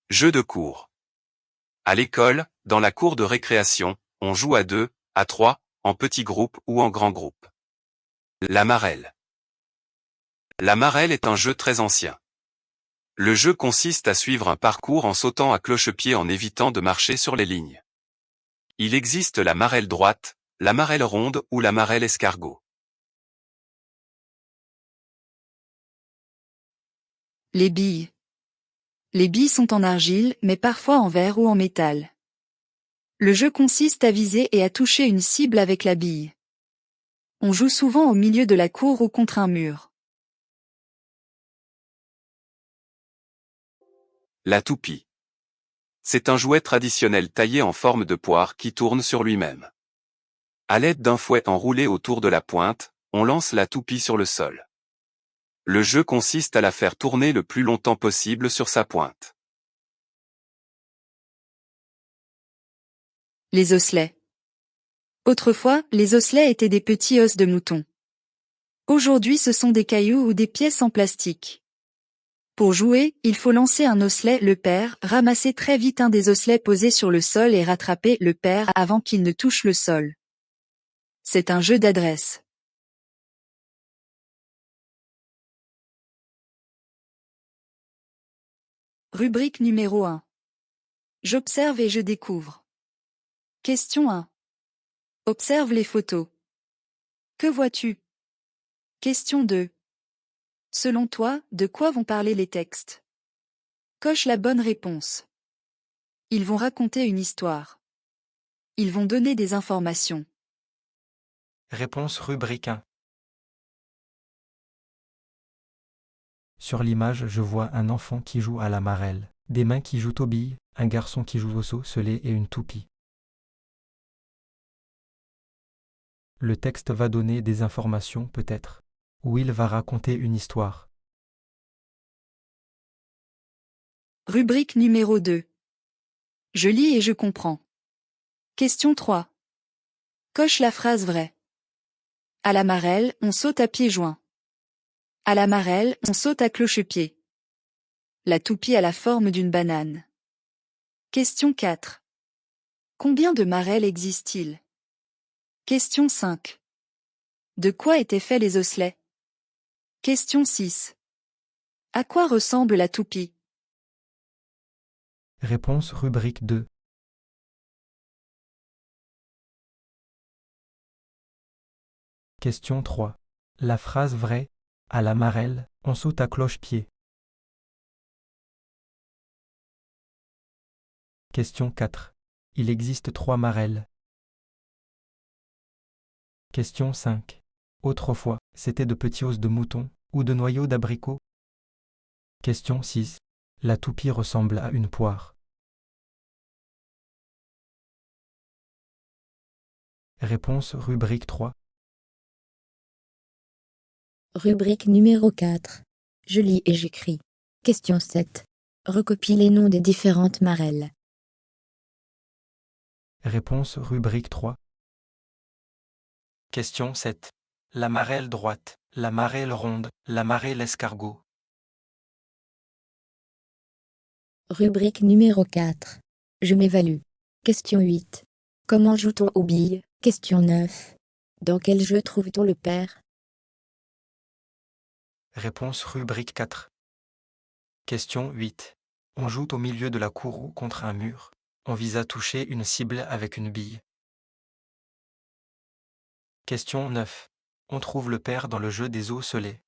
Jeu de cour. À l'école, dans la cour de récréation, on joue à 2, à 3, en petits groupes ou en grands groupes. La marelle. La marelle est un jeu très ancien. Le jeu consiste à suivre un parcours en sautant à cloche-pied en évitant de marcher sur les lignes. Il existe la marelle droite, la marelle ronde ou la marelle escargot. Les billes. Les billes sont en argile, mais parfois en verre ou en métal. Le jeu consiste à viser et à toucher une cible avec la bille. On joue souvent au milieu de la cour ou contre un mur. La toupie. C'est un jouet traditionnel taillé en forme de poire qui tourne sur lui-même. À l'aide d'un fouet enroulé autour de la pointe, on lance la toupie sur le sol. Le jeu consiste à la faire tourner le plus longtemps possible sur sa pointe. Les osselets. Autrefois, les osselets étaient des petits os de mouton. Aujourd'hui, ce sont des cailloux ou des pièces en plastique. Pour jouer, il faut lancer un osselet, le pair, ramasser très vite un des osselets posés sur le sol et rattraper le pair avant qu'il ne touche le sol. C'est un jeu d'adresse. Rubrique numéro 1. J'observe et je découvre. Question 1. Observe les photos. Que vois-tu? Question 2. Selon toi, de quoi vont parler les textes? Coche la bonne réponse. Ils vont raconter une histoire. Ils vont donner des informations. Réponse rubrique 1. Sur l'image, je vois un enfant qui joue à la marelle, des mains qui jouent aux billes, un garçon qui joue au osselet et une toupie. Le texte va donner des informations peut-être, ou il va raconter une histoire. Rubrique numéro 2. Je lis et je comprends. Question 3. Coche la phrase vraie. À la marelle, on saute à pieds joints. À la marelle, on saute à cloche-pied. La toupie a la forme d'une banane. Question 4. Combien de marelles existent-ils? Question 5. De quoi étaient faits les osselets? Question 6. À quoi ressemble la toupie? Réponse rubrique 2. Question 3. La phrase vraie, à la marelle, on saute à cloche-pied. Question 4. Il existe 3 marelles. Question 5. Autrefois, c'était de petits os de mouton ou de noyaux d'abricot. Question 6. La toupie ressemble à une poire. Réponse rubrique 3. Rubrique numéro 4. Je lis et j'écris. Question 7. Recopie les noms des différentes marelles. Réponse rubrique 3. Question 7. La marelle droite, la marelle ronde, la marelle escargot. Rubrique numéro 4. Je m'évalue. Question 8. Comment joue-t-on aux billes? Question 9. Dans quel jeu trouve-t-on le pair? Réponse rubrique 4. Question 8. On joue au milieu de la cour ou contre un mur. On vise à toucher une cible avec une bille. Question 9. On trouve le pair dans le jeu des osselets.